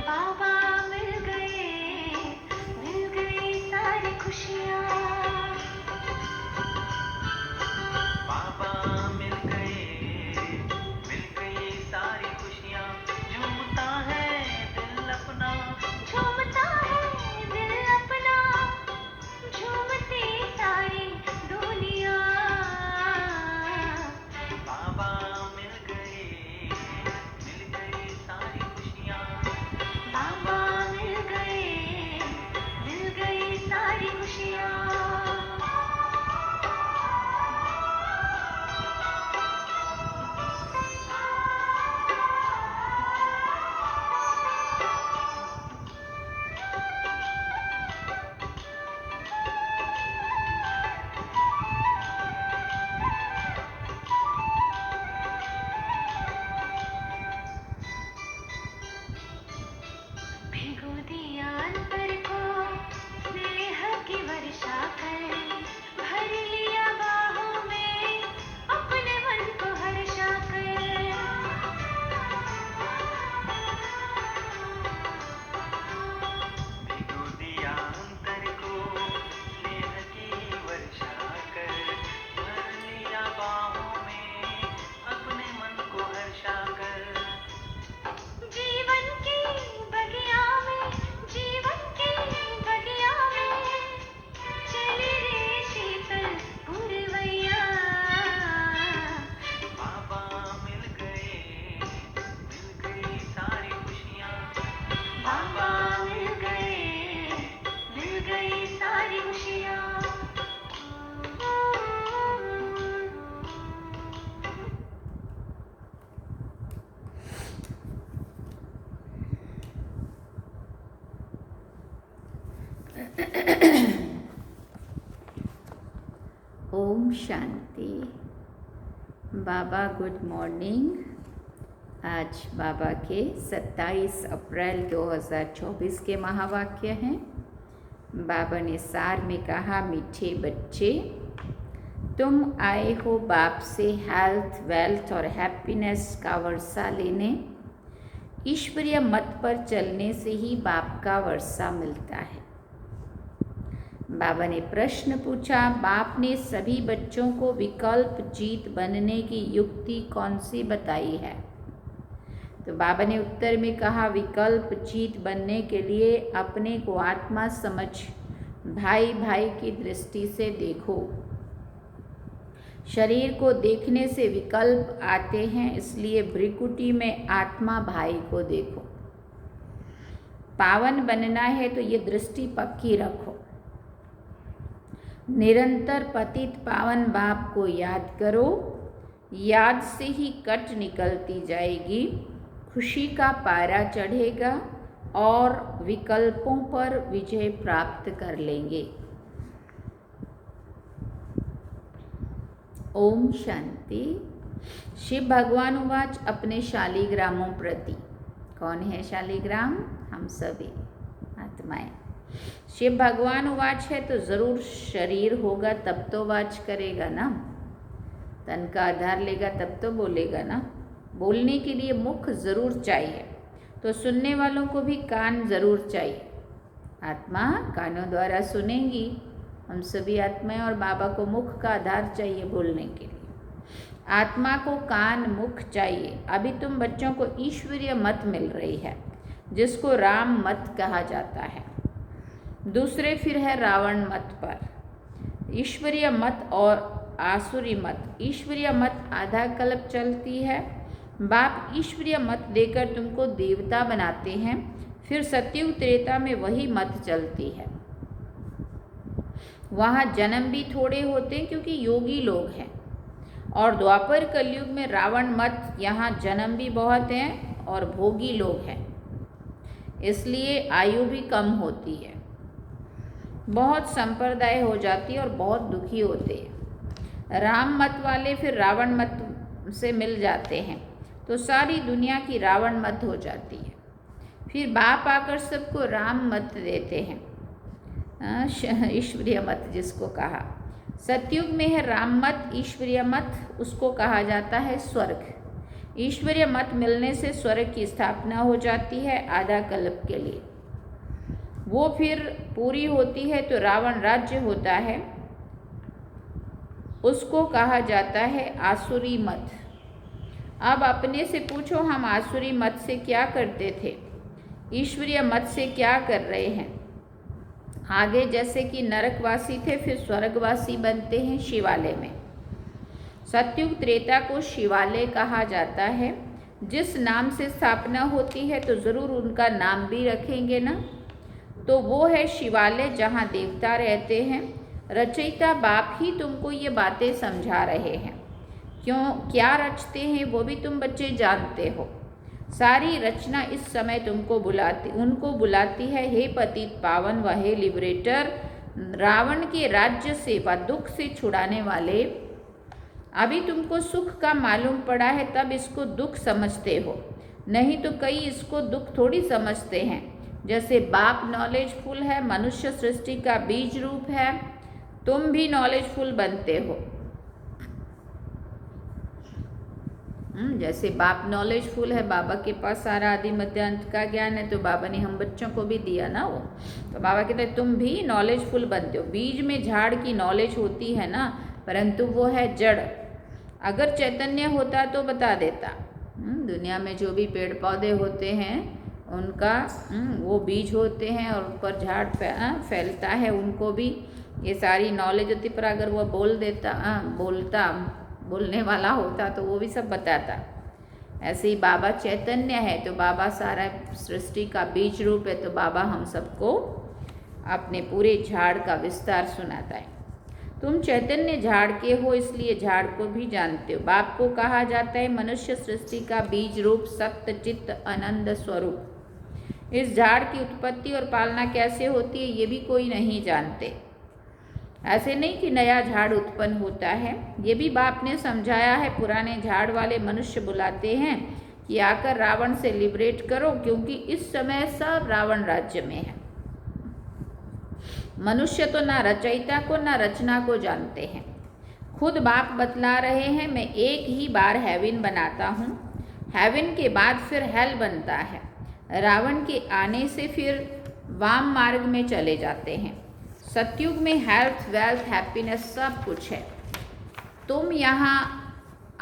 बाबा मिल गए सारी खुशियाँ। बाबा मिल गई सारी खुशियाँ। झूमता है दिल अपना, झूमता है दिल अपना, झूमती सारी दुनिया। बाबा मिल गई सारी खुशियाँ। बाबा मिल गई सारी खुशियाँ। भिगो दिया अंतर को स्नेह की वर्षा कर, भर लिया बाहों में अपने मन को हर्षा कर। भिगो दिया अंतर को स्नेह की वर्षा कर, भर लिया बाहों में अपने मन को हर्षा कर। जीवन की बगिया में चली रे शीतल पुरवैया। बाबा मिल गई सारी खुशियाँ। बाबा मिल गई सारी खुशियाँ। ओम शांति। बाबा गुड मॉर्निंग। आज बाबा के 27 अप्रैल 2024 के महावाक्य हैं। बाबा ने सार में कहा, मीठे बच्चे, तुम आए हो बाप से हेल्थ, वेल्थ और हैप्पीनेस का वर्षा लेने। ईश्वरीय मत पर चलने से ही बाप का वर्षा मिलता है। बाबा ने प्रश्न पूछा, बाप ने सभी बच्चों को विकल्प जीत बनने की युक्ति कौन सी बताई है? तो बाबा ने उत्तर में कहा, विकल्प जीत बनने के लिए अपने को आत्मा समझ भाई भाई की दृष्टि से देखो। शरीर को देखने से विकल्प आते हैं, इसलिए भ्रिकुटी में आत्मा भाई को देखो। पावन बनना है तो ये दृष्टि पक्की रखो। निरंतर पतित पावन बाप को याद करो। याद से ही कट निकलती जाएगी, खुशी का पारा चढ़ेगा और विकल्पों पर विजय प्राप्त कर लेंगे। ओम शांति। शिव भगवान उवाच अपने शालिग्रामों प्रति। कौन है शालिग्राम? हम सभी आत्माएं। शिव भगवान उवाच है तो जरूर शरीर होगा तब तो वाच करेगा ना, तन का आधार लेगा तब तो बोलेगा ना। बोलने के लिए मुख जरूर चाहिए, तो सुनने वालों को भी कान जरूर चाहिए। आत्मा कानों द्वारा सुनेंगी। हम सभी आत्माएं और बाबा को मुख का आधार चाहिए बोलने के लिए। आत्मा को कान मुख चाहिए। अभी तुम बच्चों को ईश्वरीय मत मिल रही है, जिसको राम मत कहा जाता है। दूसरे फिर है रावण मत पर। ईश्वरीय मत और आसुरी मत। ईश्वरीय मत आधा कल्प चलती है। बाप ईश्वरीय मत देकर तुमको देवता बनाते हैं, फिर सतयुग त्रेता में वही मत चलती है। वहाँ जन्म भी थोड़े होते हैं क्योंकि योगी लोग हैं, और द्वापर कलयुग में रावण मत, यहाँ जन्म भी बहुत हैं और भोगी लोग हैं, इसलिए आयु भी कम होती है। बहुत संप्रदाय हो जाती है और बहुत दुखी होते हैं। राम मत वाले फिर रावण मत से मिल जाते हैं तो सारी दुनिया की रावण मत हो जाती है। फिर बाप आकर सबको राम मत देते हैं, ईश्वरीय मत जिसको कहा। सतयुग में है राम मत, ईश्वरीय मत, उसको कहा जाता है स्वर्ग। ईश्वरीय मत मिलने से स्वर्ग की स्थापना हो जाती है आधा कल्प के लिए। वो फिर पूरी होती है तो रावण राज्य होता है, उसको कहा जाता है आसुरी मत। अब अपने से पूछो, हम आसुरी मत से क्या करते थे, ईश्वरीय मत से क्या कर रहे हैं। आगे जैसे कि नरकवासी थे फिर स्वर्गवासी बनते हैं शिवालय में। सतयुग त्रेता को शिवालय कहा जाता है। जिस नाम से स्थापना होती है तो ज़रूर उनका नाम भी रखेंगे ना, तो वो है शिवालय जहाँ देवता रहते हैं। रचयिता बाप ही तुमको ये बातें समझा रहे हैं। क्यों क्या रचते हैं वो भी तुम बच्चे जानते हो। सारी रचना इस समय तुमको उनको बुलाती है, हे पतित पावन व हे लिबरेटर, रावण के राज्य से व दुख से छुड़ाने वाले। अभी तुमको सुख का मालूम पड़ा है तब इसको दुख समझते हो, नहीं तो कई इसको दुख थोड़ी समझते हैं। जैसे बाप नॉलेजफुल है, मनुष्य सृष्टि का बीज रूप है, तुम भी नॉलेजफुल बनते हो। जैसे बाप नॉलेजफुल है, बाबा के पास सारा आदि मध्य अंत का ज्ञान है, तो बाबा ने हम बच्चों को भी दिया ना वो। तो बाबा कहते हैं तुम भी नॉलेजफुल बनते हो। बीज में झाड़ की नॉलेज होती है ना, परंतु वो है जड़। अगर चैतन्य होता तो बता देता। दुनिया में जो भी पेड़ पौधे होते हैं उनका वो बीज होते हैं और ऊपर झाड़ फैलता है, उनको भी ये सारी नॉलेज होती। पर अगर वो बोलने वाला होता तो वो भी सब बताता। ऐसे ही बाबा चैतन्य है तो बाबा सारा सृष्टि का बीज रूप है, तो बाबा हम सबको अपने पूरे झाड़ का विस्तार सुनाता है। तुम चैतन्य झाड़ के हो इसलिए झाड़ को भी जानते हो। बाप को कहा जाता है मनुष्य सृष्टि का बीज रूप, सत्य चित्त आनंद स्वरूप। इस झाड़ की उत्पत्ति और पालना कैसे होती है ये भी कोई नहीं जानते। ऐसे नहीं कि नया झाड़ उत्पन्न होता है, ये भी बाप ने समझाया है। पुराने झाड़ वाले मनुष्य बुलाते हैं कि आकर रावण से लिबरेट करो, क्योंकि इस समय सब रावण राज्य में है। मनुष्य तो ना रचयिता को ना रचना को जानते हैं। खुद बाप बतला रहे हैं, मैं एक ही बार हेवन बनाता हूँ, हेवन के बाद फिर हेल बनता है। रावण के आने से फिर वाम मार्ग में चले जाते हैं। सतयुग में हेल्थ, वेल्थ, हैप्पीनेस सब कुछ है। तुम यहाँ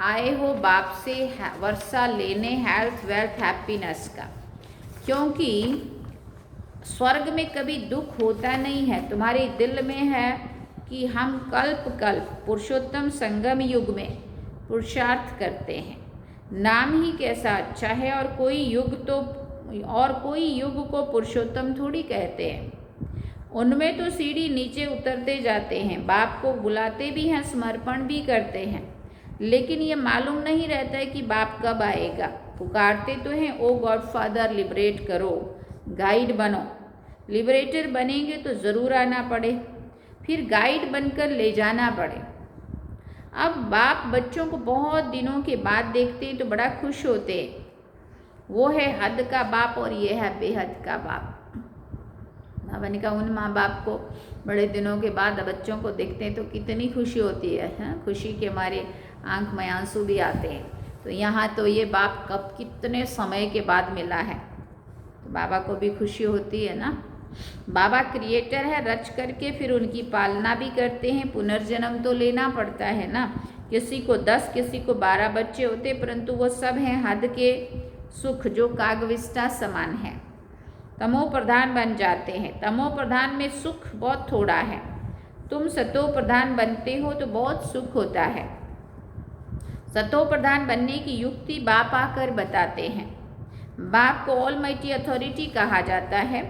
आए हो बाप से वर्षा लेने हेल्थ, वेल्थ, हैप्पीनेस का, क्योंकि स्वर्ग में कभी दुख होता नहीं है। तुम्हारे दिल में है कि हम कल्प कल्प पुरुषोत्तम संगम युग में पुरुषार्थ करते हैं। नाम ही कैसा अच्छा है, और कोई युग को पुरुषोत्तम थोड़ी कहते हैं। उनमें तो सीढ़ी नीचे उतरते जाते हैं, बाप को बुलाते भी हैं, समर्पण भी करते हैं, लेकिन ये मालूम नहीं रहता है कि बाप कब आएगा। पुकारते तो हैं, ओ गॉड फादर लिबरेट करो, गाइड बनो। लिबरेटर बनेंगे तो ज़रूर आना पड़े, फिर गाइड बनकर ले जाना पड़े। अब बाप बच्चों को बहुत दिनों के बाद देखते हैं तो बड़ा खुश होते हैं। वो है हद का बाप और ये है बेहद का बाप। बाबा ने कहा उन माँ बाप को बड़े दिनों के बाद बच्चों को देखते हैं तो कितनी खुशी होती है, खुशी के मारे आंख में आंसू भी आते हैं। तो यहाँ तो ये बाप कब कितने समय के बाद मिला है, तो बाबा को भी खुशी होती है ना। बाबा क्रिएटर है, रच करके फिर उनकी पालना भी करते हैं। पुनर्जन्म तो लेना पड़ता है ना। किसी को 10 किसी को 12 बच्चे होते, परंतु वो सब हैं हद के सुख जो कागविष्टा समान है। तमो प्रधान बन जाते हैं। तमो प्रधान में सुख बहुत थोड़ा है। तुम सतो प्रधान बनते हो तो बहुत सुख होता है। सतो प्रधान बनने की युक्ति बाप आकर बताते हैं। बाप को ऑल माइटी अथॉरिटी कहा जाता है।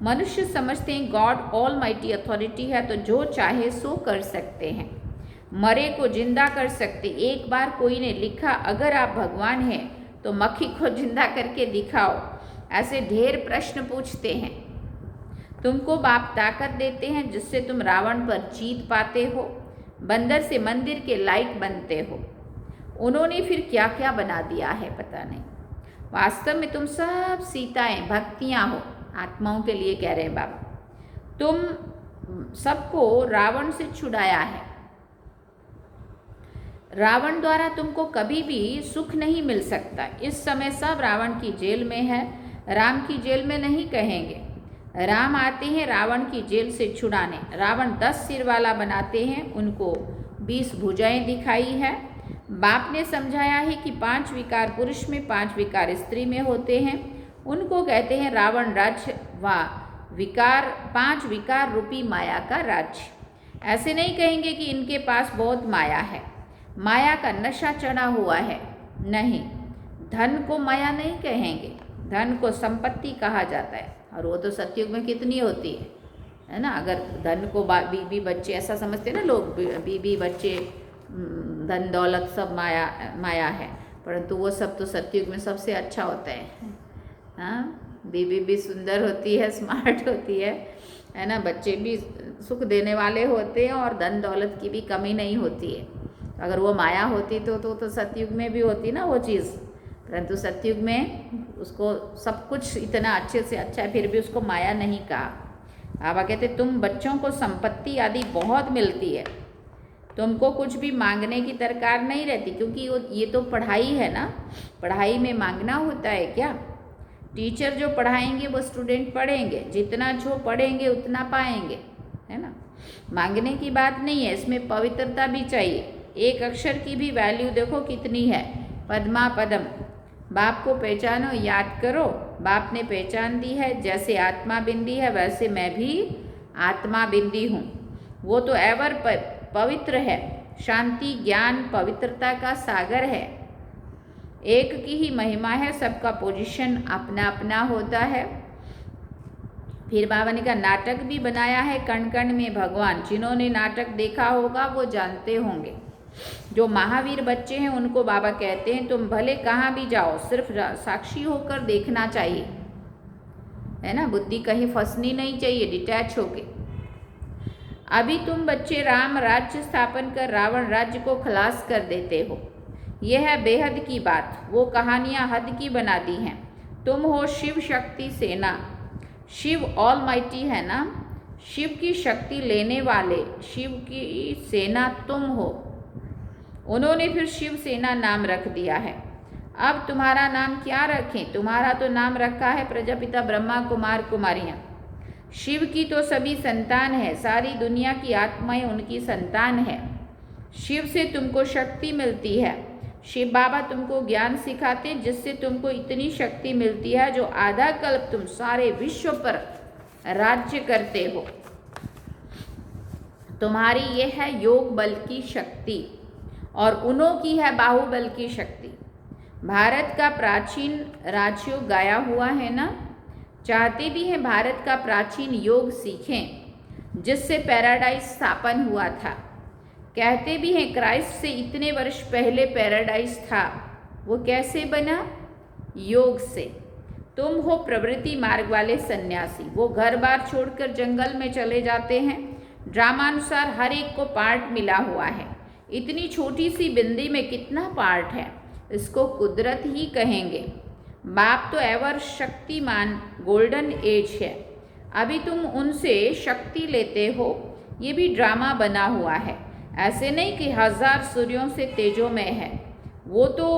मनुष्य समझते हैं गॉड ऑल माइटी अथॉरिटी है तो जो चाहे सो कर सकते हैं, मरे को जिंदा कर सकते। एक बार कोई ने लिखा, अगर आप भगवान हैं तो मक्खी को जिंदा करके दिखाओ। ऐसे ढेर प्रश्न पूछते हैं। तुमको बाप ताकत देते हैं जिससे तुम रावण पर जीत पाते हो, बंदर से मंदिर के लाइट बनते हो। उन्होंने फिर क्या क्या बना दिया है पता नहीं। वास्तव में तुम सब सीताएं भक्तियां हो, आत्माओं के लिए कह रहे हैं बाबा। तुम सबको रावण से छुड़ाया है। रावण द्वारा तुमको कभी भी सुख नहीं मिल सकता। इस समय सब रावण की जेल में है, राम की जेल में नहीं कहेंगे। राम आते हैं रावण की जेल से छुड़ाने। रावण 10 सिर वाला बनाते हैं, उनको 20 भुजाएं दिखाई है। बाप ने समझाया है कि 5 विकार पुरुष में 5 विकार स्त्री में होते हैं। उनको कहते हैं रावण राज्य व विकार, 5 विकार रूपी माया का राज्य। ऐसे नहीं कहेंगे कि इनके पास बहुत माया है, माया का नशा चढ़ा हुआ है, नहीं। धन को माया नहीं कहेंगे, धन को संपत्ति कहा जाता है। और वो तो सतयुग में कितनी होती है ना। अगर धन को बीबी बच्चे ऐसा समझते हैं ना लोग, बीबी बच्चे धन दौलत सब माया है, परंतु वो सब तो सतयुग में सबसे अच्छा होता है। हाँ, बीबी भी सुंदर होती है, स्मार्ट होती है ना, बच्चे भी सुख देने वाले होते हैं और धन दौलत की भी कमी नहीं होती है। अगर वो माया होती तो सतयुग में भी होती ना वो चीज़, परंतु सतयुग में उसको सब कुछ इतना अच्छे से अच्छा है, फिर भी उसको माया नहीं कहा। बाबा कहते तुम बच्चों को संपत्ति आदि बहुत मिलती है, तुमको कुछ भी मांगने की दरकार नहीं रहती, क्योंकि ये तो पढ़ाई है ना। पढ़ाई में मांगना होता है क्या? टीचर जो पढ़ाएंगे वो स्टूडेंट पढ़ेंगे, जितना जो पढ़ेंगे उतना पाएंगे, है ना। मांगने की बात नहीं है, इसमें पवित्रता भी चाहिए। एक अक्षर की भी वैल्यू देखो कितनी है, पद्मा पदम। बाप को पहचानो, याद करो, बाप ने पहचान दी है। जैसे आत्मा बिंदी है वैसे मैं भी आत्मा बिंदी हूँ। वो तो एवर पवित्र है, शांति ज्ञान पवित्रता का सागर है। एक की ही महिमा है, सबका पोजीशन अपना अपना होता है। फिर बाबा ने कहा नाटक भी बनाया है कण कण में भगवान। जिन्होंने नाटक देखा होगा वो जानते होंगे। जो महावीर बच्चे हैं उनको बाबा कहते हैं तुम भले कहाँ भी जाओ, सिर्फ साक्षी होकर देखना चाहिए, है ना। बुद्धि कहीं फंसनी नहीं चाहिए, डिटैच होके। अभी तुम बच्चे राम राज्य स्थापन कर रावण राज्य को खलास कर देते हो। यह है बेहद की बात। वो कहानियाँ हद की बना दी हैं। तुम हो शिव शक्ति सेना। शिव ऑल माइटी है ना, शिव की शक्ति लेने वाले, शिव की सेना तुम हो। उन्होंने फिर शिव सेना नाम रख दिया है। अब तुम्हारा नाम क्या रखें? तुम्हारा तो नाम रखा है प्रजापिता ब्रह्मा कुमार कुमारियाँ। शिव की तो सभी संतान है, सारी दुनिया की आत्माएं उनकी संतान है। शिव से तुमको शक्ति मिलती है। शिव बाबा तुमको ज्ञान सिखाते जिससे तुमको इतनी शक्ति मिलती है जो आधा कल्प तुम सारे विश्व पर राज्य करते हो। तुम्हारी ये है योग बल की शक्ति और उन्हों की है बाहुबल की शक्ति। भारत का प्राचीन राजयोग गाया हुआ है ना। चाहते भी हैं भारत का प्राचीन योग सीखें जिससे पैराडाइज स्थापन हुआ था। कहते भी हैं क्राइस्ट से इतने वर्ष पहले पैराडाइज था। वो कैसे बना? योग से। तुम हो प्रवृत्ति मार्ग वाले सन्यासी। वो घर बार छोड़कर जंगल में चले जाते हैं। ड्रामानुसार हर एक को पार्ट मिला हुआ है। इतनी छोटी सी बिंदी में कितना पार्ट है, इसको कुदरत ही कहेंगे। बाप तो एवर शक्तिमान गोल्डन एज है। अभी तुम उनसे शक्ति लेते हो, ये भी ड्रामा बना हुआ है। ऐसे नहीं कि 1000 सूर्यों से तेजो में है। वो तो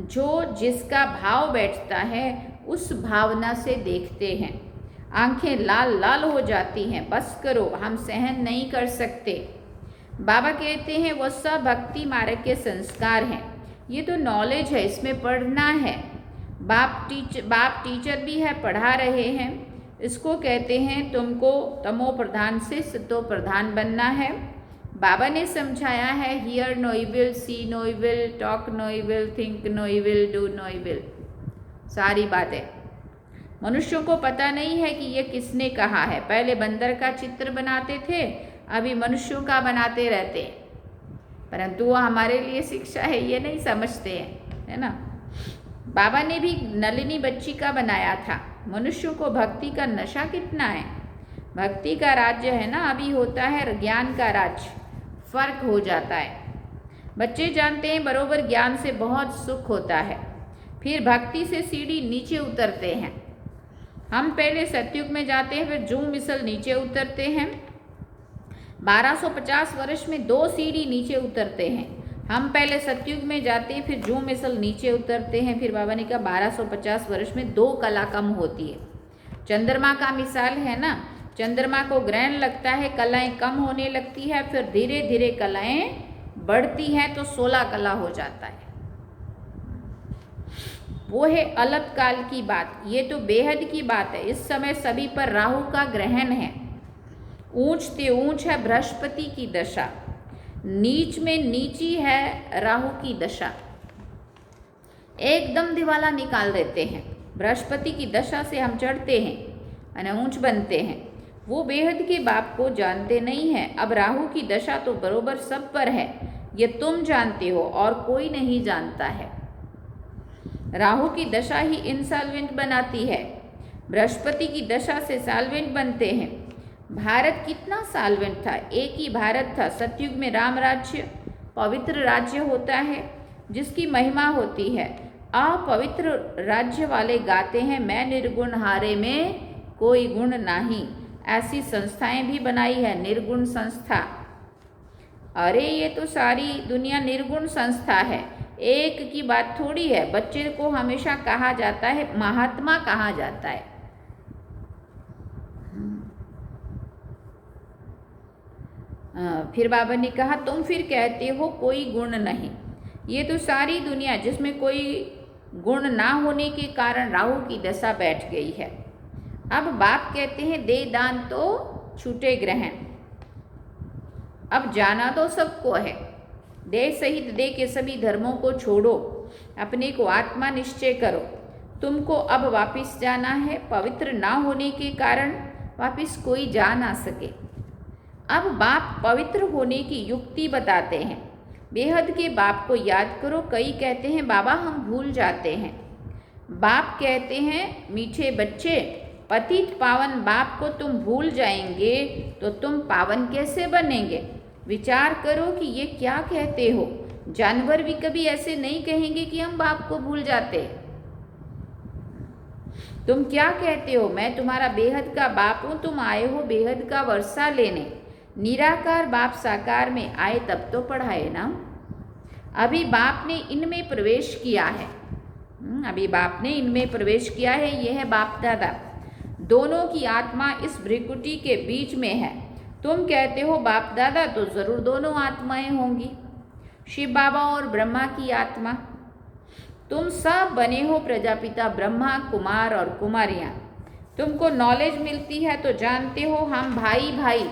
जो जिसका भाव बैठता है उस भावना से देखते हैं। आंखें लाल लाल हो जाती हैं, बस करो, हम सहन नहीं कर सकते। बाबा कहते हैं वो सब भक्ति मार्ग के संस्कार हैं। ये तो नॉलेज है, इसमें पढ़ना है। बाप टीचर भी है, पढ़ा रहे हैं। इसको कहते हैं तुमको तमो प्रधान से सतो प्रधान बनना है। बाबा ने समझाया है here no evil, see no evil, talk no evil, think no evil, do no evil. सारी बातें मनुष्यों को पता नहीं है कि ये किसने कहा है। पहले बंदर का चित्र बनाते थे, अभी मनुष्यों का बनाते रहते हैं, परंतु वो हमारे लिए शिक्षा है, ये नहीं समझते हैं, है ना। बाबा ने भी नलिनी बच्ची का बनाया था। मनुष्यों को भक्ति का नशा कितना है। भक्ति का राज्य है ना, अभी होता है ज्ञान का राज्य, फर्क हो जाता है। बच्चे जानते हैं बरोबर ज्ञान से बहुत सुख होता है। फिर भक्ति से सीढ़ी नीचे उतरते हैं। हम पहले सतयुग में जाते हैं, फिर जूम मिसल नीचे उतरते हैं। 1250 वर्ष में 2 सीढ़ी नीचे उतरते हैं। हम पहले सतयुग में जाते हैं, फिर जूम मिसल नीचे उतरते हैं। फिर बाबा ने कहा 1250 वर्ष में 2 कला कम होती है। चंद्रमा का मिसाल है ना, चंद्रमा को ग्रहण लगता है, कलाएं कम होने लगती है, फिर धीरे धीरे कलाएं बढ़ती हैं तो 16 कला हो जाता है। वो है अलग काल की बात, ये तो बेहद की बात है। इस समय सभी पर राहु का ग्रहण है। ऊंचते ऊंच है बृहस्पति की दशा, नीच में नीची है राहु की दशा। एकदम दिवाला निकाल देते हैं। बृहस्पति की दशा से हम चढ़ते हैं और ऊंच बनते हैं। वो बेहद के बाप को जानते नहीं हैं। अब राहु की दशा तो बरोबर सब पर है, ये तुम जानते हो और कोई नहीं जानता है। राहु की दशा ही इंसॉल्वेंट बनाती है। बृहस्पति की दशा से सॉल्वेंट बनते हैं। भारत कितना सॉल्वेंट था, एक ही भारत था। सतयुग में राम राज्य पवित्र राज्य होता है जिसकी महिमा होती है। अपवित्र राज्य वाले गाते हैं मैं निर्गुण हारे में कोई गुण नहीं। ऐसी संस्थाएं भी बनाई है, निर्गुण संस्था। अरे ये तो सारी दुनिया निर्गुण संस्था है, एक की बात थोड़ी है। बच्चे को हमेशा कहा जाता है महात्मा कहा जाता है। फिर बाबा ने कहा तुम फिर कहते हो कोई गुण नहीं। ये तो सारी दुनिया जिसमें कोई गुण ना होने के कारण राहु की दशा बैठ गई है। अब बाप कहते हैं दे दान तो छूटे ग्रहण। अब जाना तो सबको है। देह सहित देह के सभी धर्मों को छोड़ो, अपने को आत्मा निश्चय करो। तुमको अब वापिस जाना है। पवित्र ना होने के कारण वापिस कोई जा ना सके। अब बाप पवित्र होने की युक्ति बताते हैं। बेहद के बाप को याद करो। कई कहते हैं बाबा हम भूल जाते हैं। बाप कहते हैं मीठे बच्चे, पतित पावन बाप को तुम भूल जाएंगे तो तुम पावन कैसे बनेंगे। विचार करो कि ये क्या कहते हो। जानवर भी कभी ऐसे नहीं कहेंगे कि हम बाप को भूल जाते। तुम क्या कहते हो, मैं तुम्हारा बेहद का बाप हूँ, तुम आए हो बेहद का वर्षा लेने। निराकार बाप साकार में आए तब तो पढ़ाए ना। अभी बाप ने इनमें प्रवेश किया है। अभी बाप ने इनमें प्रवेश किया है। यह है बाप दादा। दोनों की आत्मा इस भ्रिकुटी के बीच में है। तुम कहते हो बाप दादा तो जरूर दोनों आत्माएं होंगी, शिव बाबा और ब्रह्मा की आत्मा। तुम सब बने हो प्रजापिता ब्रह्मा, कुमार और कुमारियाँ। तुमको नॉलेज मिलती है तो जानते हो हम भाई भाई,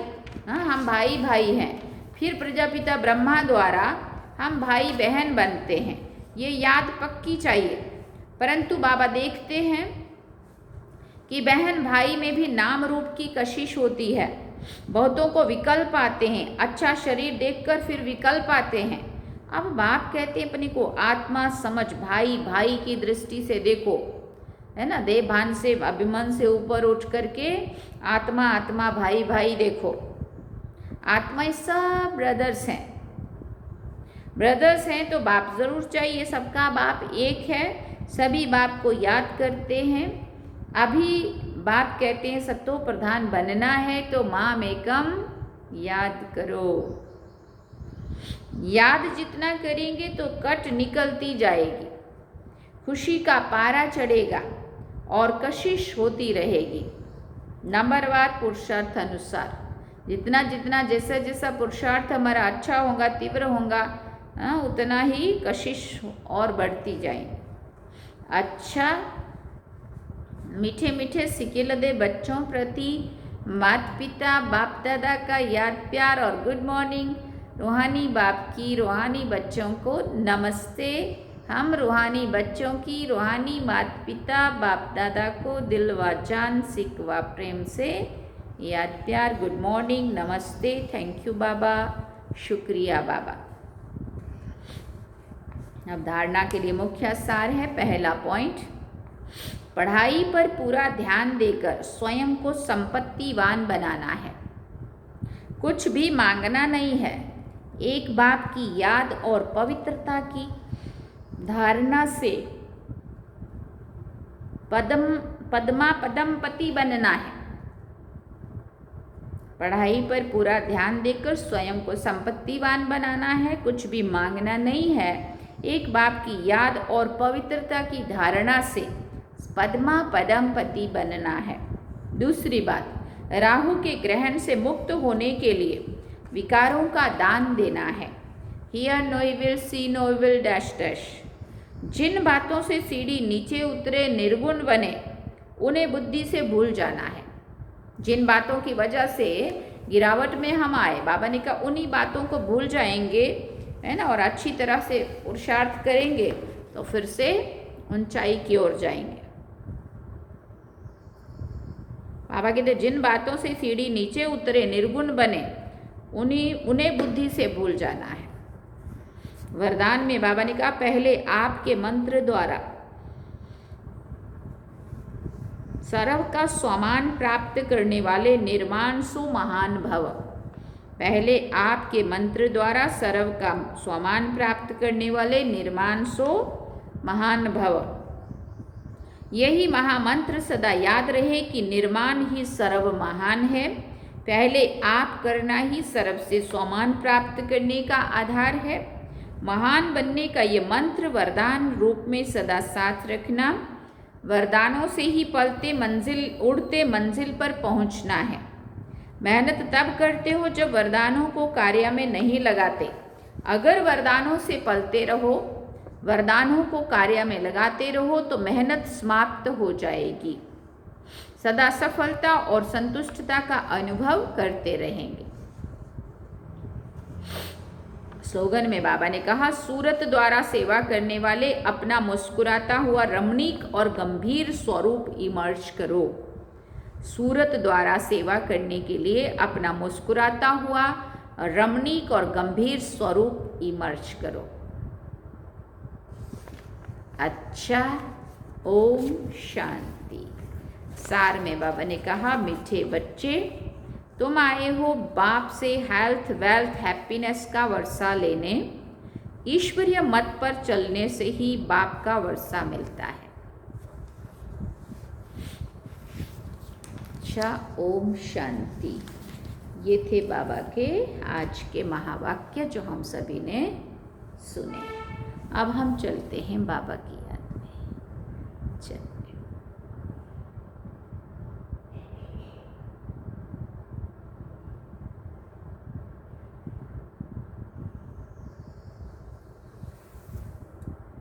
हम भाई भाई हैं। फिर प्रजापिता ब्रह्मा द्वारा हम भाई बहन बनते हैं। ये याद पक्की चाहिए। परंतु बाबा देखते हैं कि बहन भाई में भी नाम रूप की कशिश होती है। बहुतों को विकल्प आते हैं। अच्छा शरीर देखकर फिर विकल्प आते हैं। अब बाप कहते हैं अपने को आत्मा समझ, भाई भाई की दृष्टि से देखो, है ना। देह भान से अभिमान से ऊपर उठ करके आत्मा आत्मा भाई भाई देखो। आत्मा सब ब्रदर्स हैं। ब्रदर्स हैं तो बाप जरूर चाहिए। सबका बाप एक है। सभी बाप को याद करते हैं। अभी बाप कहते हैं सत्तो प्रधान बनना है तो माम एकम याद करो। याद जितना करेंगे तो कट निकलती जाएगी, खुशी का पारा चढ़ेगा और कशिश होती रहेगी। नंबरवार पुरुषार्थ अनुसार जितना जितना जैसा जैसा पुरुषार्थ हमारा अच्छा होगा, तीव्र होगा, उतना ही कशिश और बढ़ती जाएगी। अच्छा मीठे मीठे सिकेल दे बच्चों प्रति माता पिता बाप दादा का याद प्यार और गुड मॉर्निंग। रूहानी बाप की रूहानी बच्चों को नमस्ते। हम रूहानी बच्चों की रूहानी माता पिता बाप दादा को दिल व जान सिक व प्रेम से याद प्यार, गुड मॉर्निंग, नमस्ते, थैंक यू बाबा, शुक्रिया बाबा। अब धारणा के लिए मुख्य सार है। पहला पॉइंट, पढ़ाई पर पूरा ध्यान देकर स्वयं को संपत्तिवान बनाना है। कुछ भी मांगना नहीं है, एक बाप की याद और पवित्रता की धारणा से पदमपति बनना है। पढ़ाई पर पूरा ध्यान देकर स्वयं को संपत्तिवान बनाना है, कुछ भी मांगना नहीं है। एक बाप की याद और पवित्रता की धारणा से पदमपति बनना है। दूसरी बात, राहु के ग्रहण से मुक्त होने के लिए विकारों का दान देना है। Here no will see no will dash dash. जिन बातों से सीढ़ी नीचे उतरे निर्गुण बने उन्हें बुद्धि से भूल जाना है। जिन बातों की वजह से गिरावट में हम आए, बाबा ने कहा उन्हीं बातों को भूल जाएंगे, है ना, और अच्छी तरह से पुरुषार्थ करेंगे तो फिर से ऊंचाई की ओर जाएंगे। बाबा कहते जिन बातों से सीढ़ी नीचे उतरे निर्गुण बने उन्हें बुद्धि से भूल जाना है। वरदान में बाबा ने कहा पहले आपके मंत्र द्वारा सर्व का स्वमान प्राप्त करने वाले निर्माणसु महान भव। पहले आपके मंत्र द्वारा सर्व का स्वमान प्राप्त करने वाले निर्माणसु महान भव। यही महामंत्र सदा याद रहे कि निर्माण ही सर्व महान है। पहले आप करना ही सर्व से स्वमान प्राप्त करने का आधार है। महान बनने का ये मंत्र वरदान रूप में सदा साथ रखना। वरदानों से ही उड़ते मंजिल पर पहुंचना है। मेहनत तब करते हो जब वरदानों को कार्य में नहीं लगाते। अगर वरदानों से पलते रहो, वरदानों को कार्य में लगाते रहो तो मेहनत समाप्त हो जाएगी। सदा सफलता और संतुष्टता का अनुभव करते रहेंगे। स्लोगन में बाबा ने कहा सूरत द्वारा सेवा करने वाले अपना मुस्कुराता हुआ रमणीक और गंभीर स्वरूप इमर्ज करो। सूरत द्वारा सेवा करने के लिए अपना मुस्कुराता हुआ रमणीक और गंभीर स्वरूप इमर्ज करो। अच्छा, ओम शांति। सार में बाबा ने कहा मीठे बच्चे, तुम आए हो बाप से हेल्थ वेल्थ हैप्पीनेस का वर्षा लेने। ईश्वरीय मत पर चलने से ही बाप का वर्षा मिलता है। अच्छा, ओम शांति। ये थे बाबा के आज के महावाक्य जो हम सभी ने सुने। अब हम चलते हैं बाबा की याद में। चल